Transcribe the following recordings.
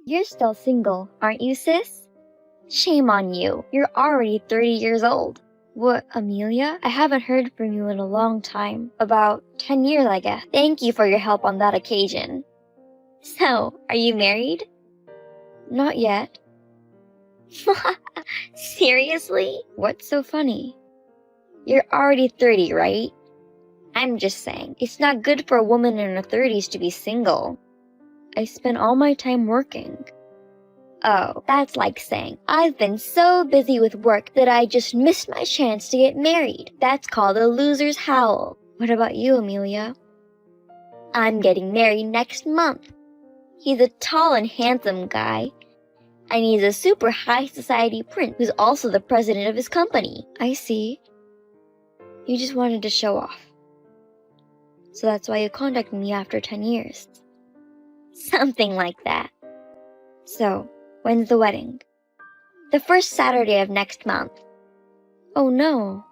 You're still single, aren't you, sis? Shame on you. You're already 30 years old. What, Amelia? I haven't heard from you in a long time. About 10 years, I guess. Thank you for your help on that occasion. So, are you married? Not yet. Seriously? What's so funny? You're already 30, right? I'm just saying, it's not good for a woman in her 30s to be single. I spend all my time working. Oh, that's like saying, I've been so busy with work that I just missed my chance to get married. That's called a loser's howl. What about you, Amelia? I'm getting married next month. He's a tall and handsome guy. And he's a super high society prince who's also the president of his company. I see. You just wanted to show off. So that's why you contacted me after 10 years. Something like that. So, when's the wedding? The first Saturday of next month. Oh no.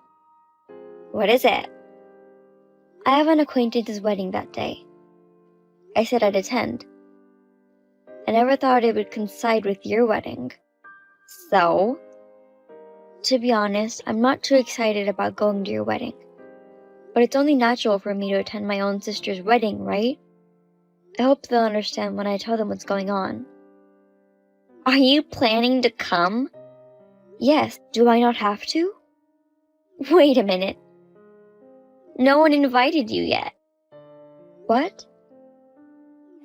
What is it? I have an acquaintance's wedding that day. I said I'd attend. I never thought it would coincide with your wedding. So? To be honest, I'm not too excited about going to your wedding. But it's only natural for me to attend my own sister's wedding, right? I hope they'll understand when I tell them what's going on. Are you planning to come? Yes, do I not have to? Wait a minute. No one invited you yet. What?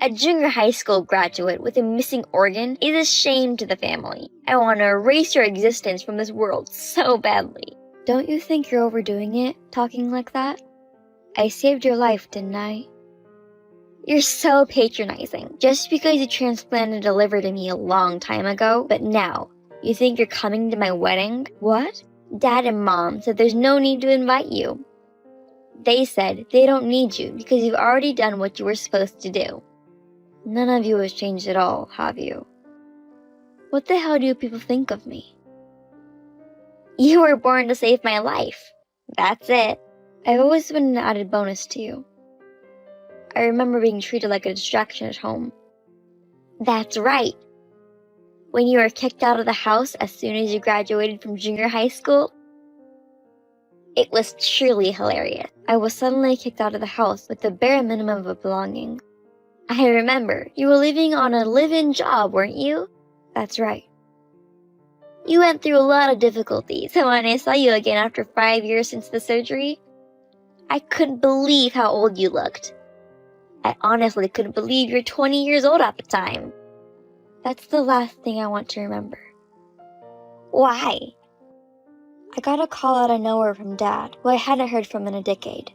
A junior high school graduate with a missing organ is a shame to the family. I want to erase your existence from this world so badly. Don't you think you're overdoing it, talking like that? I saved your life, didn't I? You're so patronizing. Just because you transplanted a liver to me a long time ago, but now, you think you're coming to my wedding? What? Dad and Mom said there's no need to invite you. They said they don't need you because you've already done what you were supposed to do. None of you has changed at all, have you? What the hell do people think of me? You were born to save my life. That's it. I've always been an added bonus to you. I remember being treated like a distraction at home. That's right. When you were kicked out of the house as soon as you graduated from junior high school, it was truly hilarious. I was suddenly kicked out of the house with the bare minimum of belonging. I remember, you were living on a live-in job, weren't you? That's right. You went through a lot of difficulties, and when I saw you again after 5 years since the surgery, I couldn't believe how old you looked. I honestly couldn't believe you're 20 years old at the time. That's the last thing I want to remember. Why? I got a call out of nowhere from Dad, who I hadn't heard from in a decade.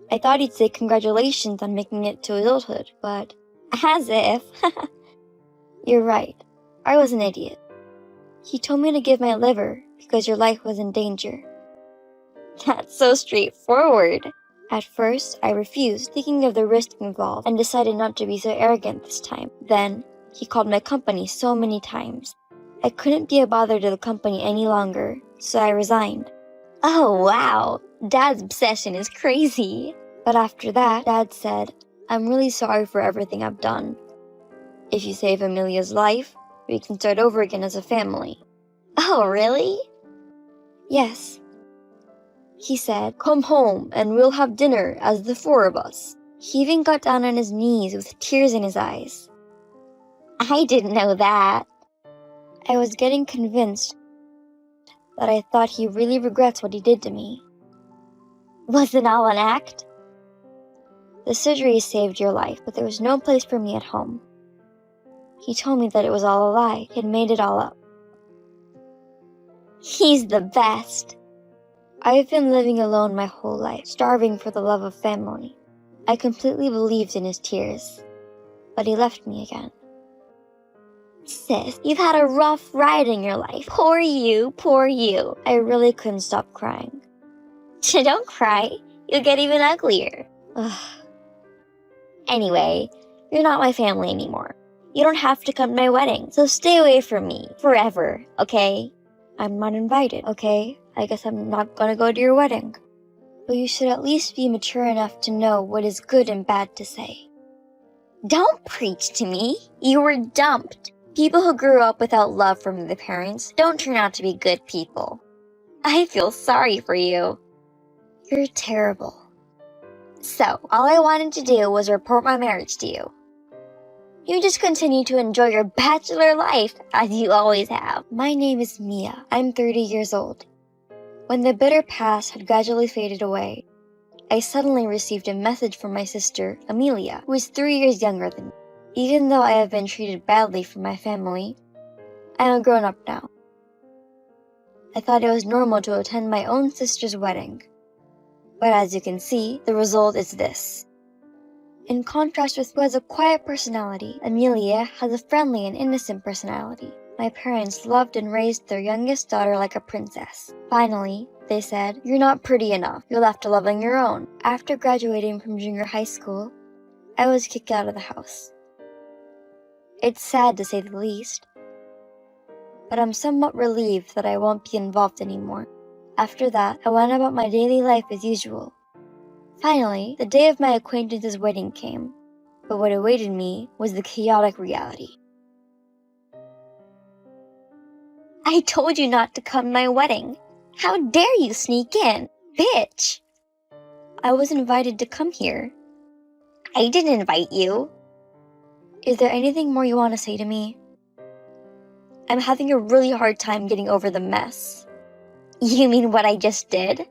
I thought he'd say congratulations on making it to adulthood, but as if. You're right. I was an idiot. He told me to give my liver because your life was in danger. That's so straightforward. At first, I refused, thinking of the risk involved, and decided not to be so arrogant this time. Then, he called my company so many times. I couldn't be a bother to the company any longer, so I resigned. Oh wow, Dad's obsession is crazy. But after that, Dad said, I'm really sorry for everything I've done. If you save Amelia's life, we can start over again as a family. Oh, really? Yes. He said, come home and we'll have dinner as the four of us. He even got down on his knees with tears in his eyes. I didn't know that. I was getting convinced that I thought he really regrets what he did to me. Was it all an act? The surgery saved your life, but there was no place for me at home. He told me that it was all a lie. He had made it all up. He's the best. I've been living alone my whole life, starving for the love of family. I completely believed in his tears, but he left me again. Sis, you've had a rough ride in your life. Poor you, poor you. I really couldn't stop crying. Don't cry. You'll get even uglier. Ugh. Anyway, you're not my family anymore. You don't have to come to my wedding, so stay away from me forever, okay? I'm not invited, okay? I guess I'm not gonna go to your wedding. But you should at least be mature enough to know what is good and bad to say. Don't preach to me. You were dumped. People who grew up without love from their parents don't turn out to be good people. I feel sorry for you. You're terrible. So, all I wanted to do was report my marriage to you. You just continue to enjoy your bachelor life, as you always have. My name is Mia. I'm 30 years old. When the bitter past had gradually faded away, I suddenly received a message from my sister, Amelia, who is 3 years younger than me. Even though I have been treated badly from my family, I am a grown-up now. I thought it was normal to attend my own sister's wedding. But as you can see, the result is this. In contrast with who has a quiet personality, Amelia has a friendly and innocent personality. My parents loved and raised their youngest daughter like a princess. Finally, they said, "You're not pretty enough. You'll have to live on your own." After graduating from junior high school, I was kicked out of the house. It's sad to say the least, but I'm somewhat relieved that I won't be involved anymore. After that, I went about my daily life as usual. Finally, the day of my acquaintance's wedding came, but what awaited me was the chaotic reality. I told you not to come to my wedding. How dare you sneak in, bitch! I was invited to come here. I didn't invite you. Is there anything more you want to say to me? I'm having a really hard time getting over the mess. You mean what I just did?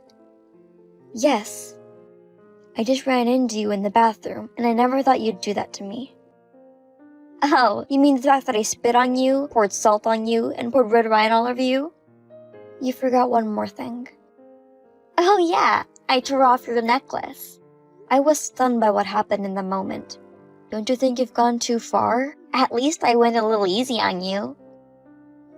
Yes. I just ran into you in the bathroom, and I never thought you'd do that to me. Oh, you mean the fact that I spit on you, poured salt on you, and poured red wine all over you? You forgot one more thing. Oh yeah, I tore off your necklace. I was stunned by what happened in the moment. Don't you think you've gone too far? At least I went a little easy on you.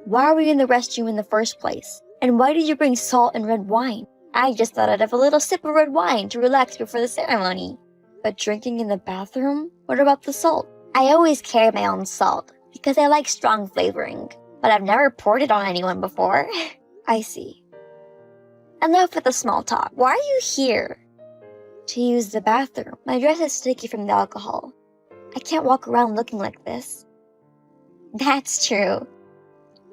Why were you in the restroom in the first place? And why did you bring salt and red wine? I just thought I'd have a little sip of red wine to relax before the ceremony. But drinking in the bathroom? What about the salt? I always carry my own salt, because I like strong flavoring. But I've never poured it on anyone before. I see. Enough with the small talk. Why are you here? To use the bathroom. My dress is sticky from the alcohol. I can't walk around looking like this. That's true.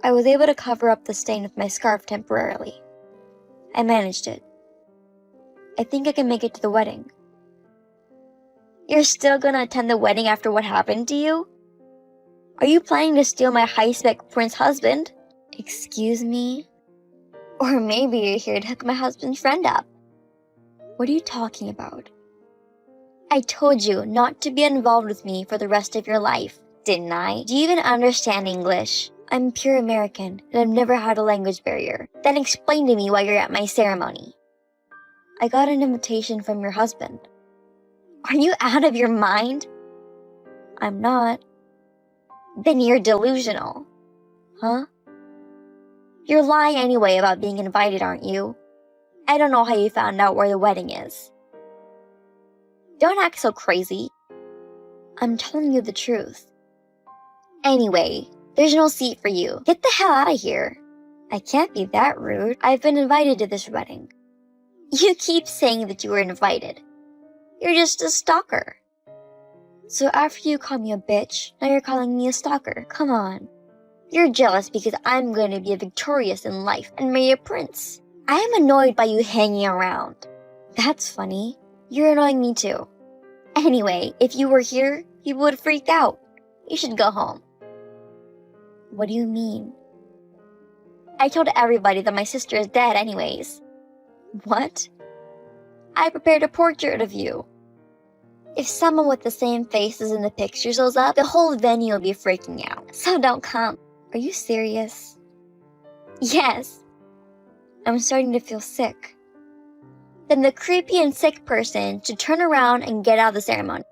I was able to cover up the stain with my scarf temporarily. I managed it. I think I can make it to the wedding. You're still gonna attend the wedding after what happened to you? Are you planning to steal my high-spec prince husband? Excuse me? Or maybe you're here to hook my husband's friend up. What are you talking about? I told you not to be involved with me for the rest of your life, didn't I? Do you even understand English? I'm pure American, and I've never had a language barrier. Then explain to me why you're at my ceremony. I got an invitation from your husband. Are you out of your mind? I'm not. Then you're delusional. Huh? You're lying anyway about being invited, aren't you? I don't know how you found out where the wedding is. Don't act so crazy. I'm telling you the truth. Anyway, there's no seat for you. Get the hell out of here. I can't be that rude. I've been invited to this wedding. You keep saying that you were invited. You're just a stalker. So after you call me a bitch, now you're calling me a stalker. Come on. You're jealous because I'm going to be victorious in life and marry a prince. I am annoyed by you hanging around. That's funny. You're annoying me too. Anyway, if you were here, you would freak out. You should go home. What do you mean? I told everybody that my sister is dead anyways. What? I prepared a portrait of you. If someone with the same face as in the picture shows up, the whole venue will be freaking out. So don't come. Are you serious? Yes. I'm starting to feel sick. Then the creepy and sick person should turn around and get out of the ceremony.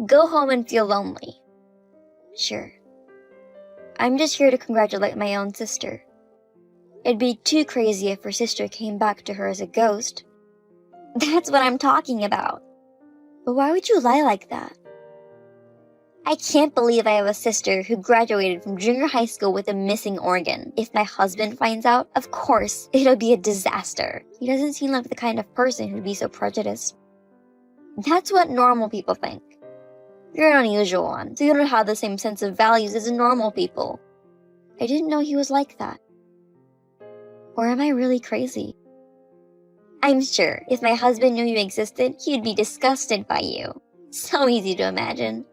Go home and feel lonely. Sure. I'm just here to congratulate my own sister. It'd be too crazy if her sister came back to her as a ghost. That's what I'm talking about. But why would you lie like that? I can't believe I have a sister who graduated from junior high school with a missing organ. If my husband finds out, of course, it'll be a disaster. He doesn't seem like the kind of person who'd be so prejudiced. That's what normal people think. You're an unusual one, so you don't have the same sense of values as normal people. I didn't know he was like that. Or am I really crazy? I'm sure if my husband knew you existed, he'd be disgusted by you. So easy to imagine.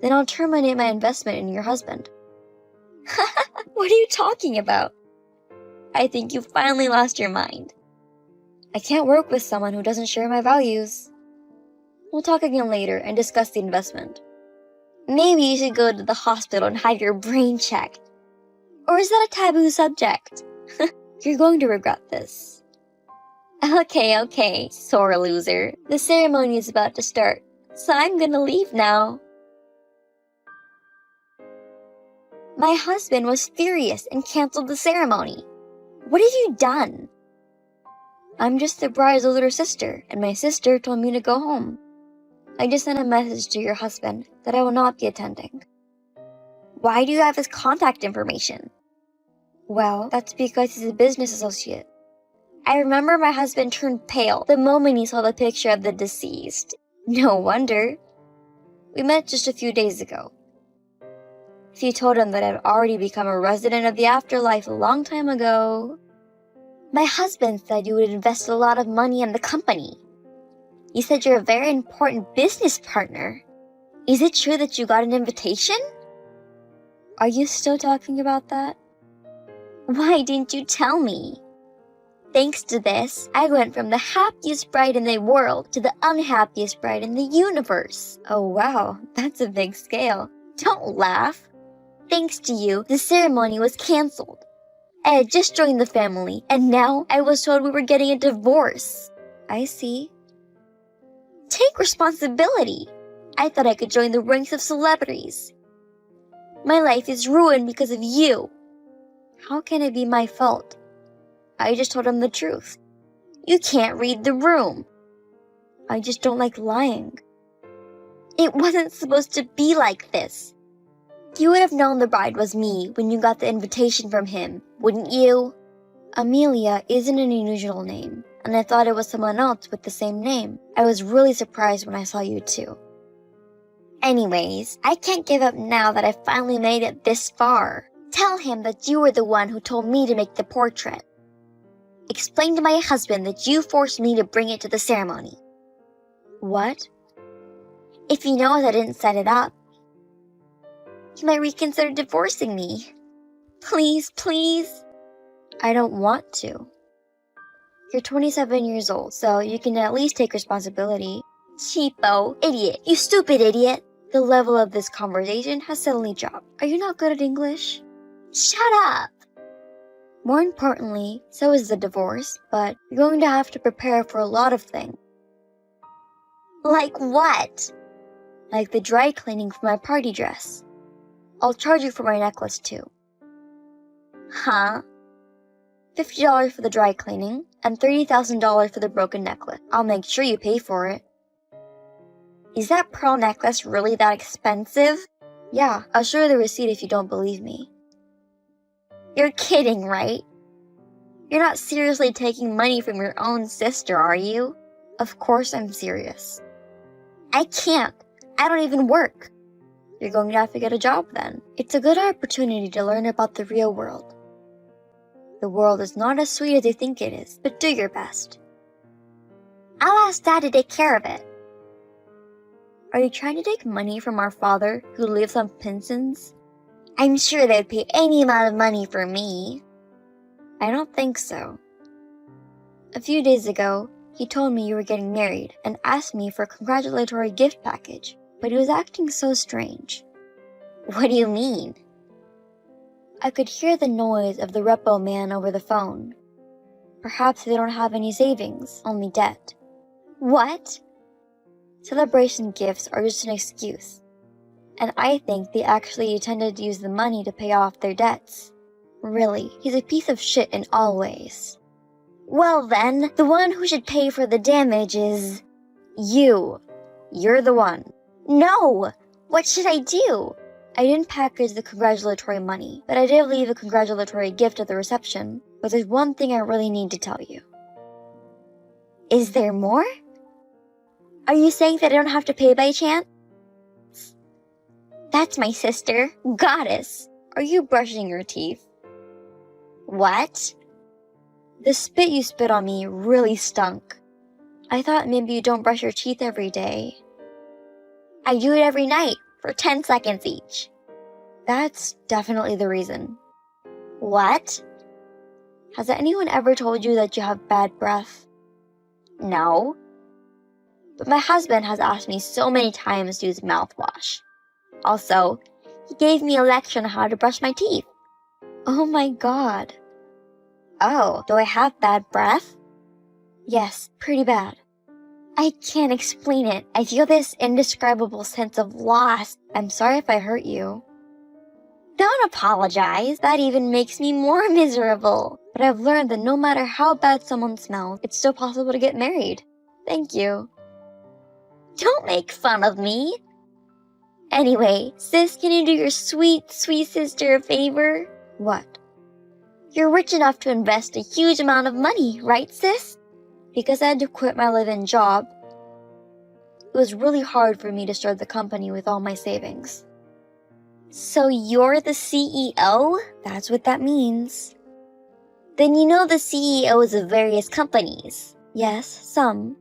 Then I'll terminate my investment in your husband. What are you talking about? I think you finally lost your mind. I can't work with someone who doesn't share my values. We'll talk again later and discuss the investment. Maybe you should go to the hospital and have your brain checked. Or is that a taboo subject? You're going to regret this. Okay, sore loser. The ceremony is about to start, so I'm gonna leave now. My husband was furious and canceled the ceremony. What have you done? I'm just the bride's older sister, and my sister told me to go home. I just sent a message to your husband that I will not be attending. Why do you have his contact information? Well, that's because he's a business associate. I remember my husband turned pale the moment he saw the picture of the deceased. No wonder. We met just a few days ago. If you told him that I'd already become a resident of the afterlife a long time ago. My husband said you would invest a lot of money in the company. You said you're a very important business partner. Is it true that you got an invitation? Are you still talking about that? Why didn't you tell me? Thanks to this, I went from the happiest bride in the world to the unhappiest bride in the universe. Oh wow, that's a big scale. Don't laugh. Thanks to you, the ceremony was canceled. I had just joined the family, and now I was told we were getting a divorce. I see. Take responsibility. I thought I could join the ranks of celebrities. My life is ruined because of you. How can it be my fault? I just told him the truth. You can't read the room. I just don't like lying. It wasn't supposed to be like this. You would have known the bride was me when you got the invitation from him, wouldn't you? Amelia isn't an unusual name, and I thought it was someone else with the same name. I was really surprised when I saw you too. Anyways, I can't give up now that I finally made it this far. Tell him that you were the one who told me to make the portrait. Explain to my husband that you forced me to bring it to the ceremony. What? If he knows I didn't set it up, he might reconsider divorcing me. Please. I don't want to. You're 27 years old, so you can at least take responsibility. Cheapo, idiot, you stupid idiot. The level of this conversation has suddenly dropped. Are you not good at English? Shut up! More importantly, so is the divorce, but you're going to have to prepare for a lot of things. Like what? Like the dry cleaning for my party dress. I'll charge you for my necklace too. Huh? $50 for the dry cleaning, and $30,000 for the broken necklace. I'll make sure you pay for it. Is that pearl necklace really that expensive? Yeah, I'll show you the receipt if you don't believe me. You're kidding, right? You're not seriously taking money from your own sister, are you? Of course I'm serious. I can't. I don't even work. You're going to have to get a job then. It's a good opportunity to learn about the real world. The world is not as sweet as you think it is, but do your best. I'll ask Dad to take care of it. Are you trying to take money from our father who lives on pensions? I'm sure they'd pay any amount of money for me. I don't think so. A few days ago, he told me you were getting married and asked me for a congratulatory gift package, but he was acting so strange. What do you mean? I could hear the noise of the repo man over the phone. Perhaps they don't have any savings, only debt. What? Celebration gifts are just an excuse. And I think they actually intended to use the money to pay off their debts. Really, he's a piece of shit in all ways. Well then, the one who should pay for the damage is... you. You're the one. No! What should I do? I didn't package the congratulatory money, but I did leave a congratulatory gift at the reception. But there's one thing I really need to tell you. Is there more? Are you saying that I don't have to pay by chance? That's my sister, Goddess. Are you brushing your teeth? What? The spit you spit on me really stunk. I thought maybe you don't brush your teeth every day. I do it every night for 10 seconds each. That's definitely the reason. What? Has anyone ever told you that you have bad breath? No. But my husband has asked me so many times to use mouthwash. Also, he gave me a lecture on how to brush my teeth. Oh my god. Oh, do I have bad breath? Yes, pretty bad. I can't explain it. I feel this indescribable sense of loss. I'm sorry if I hurt you. Don't apologize. That even makes me more miserable. But I've learned that no matter how bad someone smells, it's still possible to get married. Thank you. Don't make fun of me. Anyway, sis, can you do your sweet, sweet sister a favor? What? You're rich enough to invest a huge amount of money, right, sis? Because I had to quit my live-in job, it was really hard for me to start the company with all my savings. So you're the CEO? That's what that means. Then you know the CEOs of various companies. Yes, some.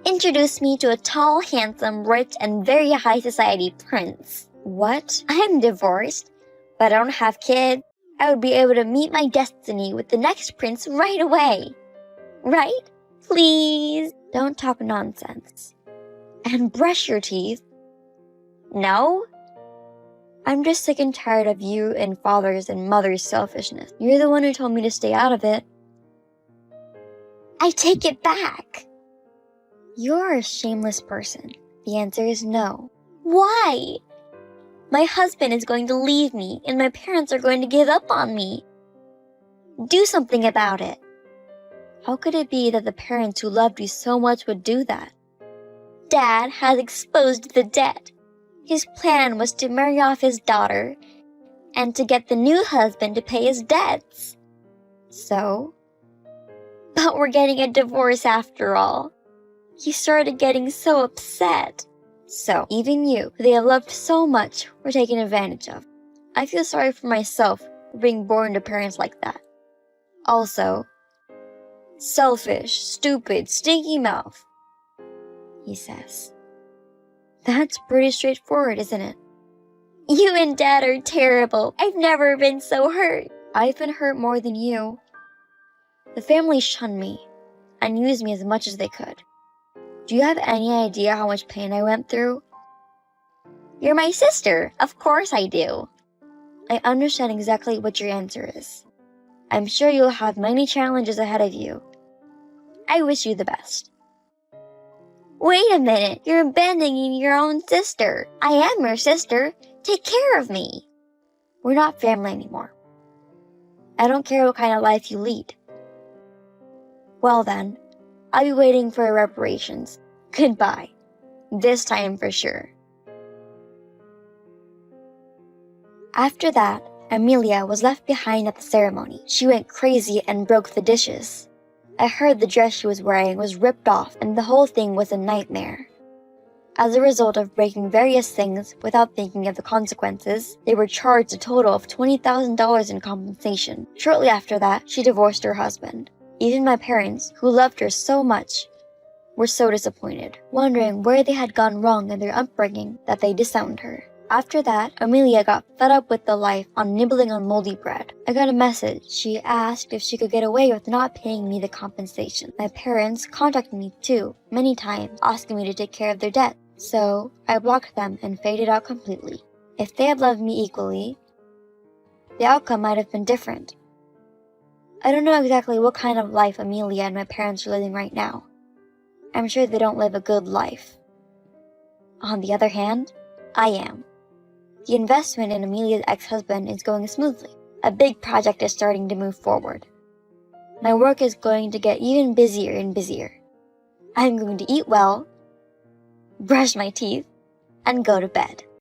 Introduce me to a tall, handsome, rich, and very high society prince. What? I'm divorced, but I don't have kids. I would be able to meet my destiny with the next prince right away. Right? Please, don't talk nonsense. And brush your teeth. No? I'm just sick and tired of you and father's and mother's selfishness. You're the one who told me to stay out of it. I take it back. You're a shameless person. The answer is no. Why? My husband is going to leave me, and my parents are going to give up on me. Do something about it. How could it be that the parents who loved you so much would do that? Dad has exposed the debt. His plan was to marry off his daughter and to get the new husband to pay his debts. So? But we're getting a divorce after all. He started getting so upset. So, even you, who they have loved so much, were taken advantage of. I feel sorry for myself for being born to parents like that. Also, selfish, stupid, stinky mouth, he says. That's pretty straightforward, isn't it? You and Dad are terrible. I've never been so hurt. I've been hurt more than you. The family shunned me and used me as much as they could. Do you have any idea how much pain I went through? You're my sister. Of course I do. I understand exactly what your answer is. I'm sure you'll have many challenges ahead of you. I wish you the best. Wait a minute. You're abandoning your own sister. I am your sister. Take care of me. We're not family anymore. I don't care what kind of life you lead. Well then, I'll be waiting for reparations. Goodbye. This time for sure. After that, Amelia was left behind at the ceremony. She went crazy and broke the dishes. I heard the dress she was wearing was ripped off and the whole thing was a nightmare. As a result of breaking various things without thinking of the consequences, they were charged a total of $20,000 in compensation. Shortly after that, she divorced her husband. Even my parents, who loved her so much, were so disappointed, wondering where they had gone wrong in their upbringing that they disowned her. After that, Amelia got fed up with the life on nibbling on moldy bread. I got a message. She asked if she could get away with not paying me the compensation. My parents contacted me too, many times, asking me to take care of their debt. So, I blocked them and faded out completely. If they had loved me equally, the outcome might have been different. I don't know exactly what kind of life Amelia and my parents are living right now. I'm sure they don't live a good life. On the other hand, I am. The investment in Amelia's ex-husband is going smoothly. A big project is starting to move forward. My work is going to get even busier and busier. I'm going to eat well, brush my teeth, and go to bed.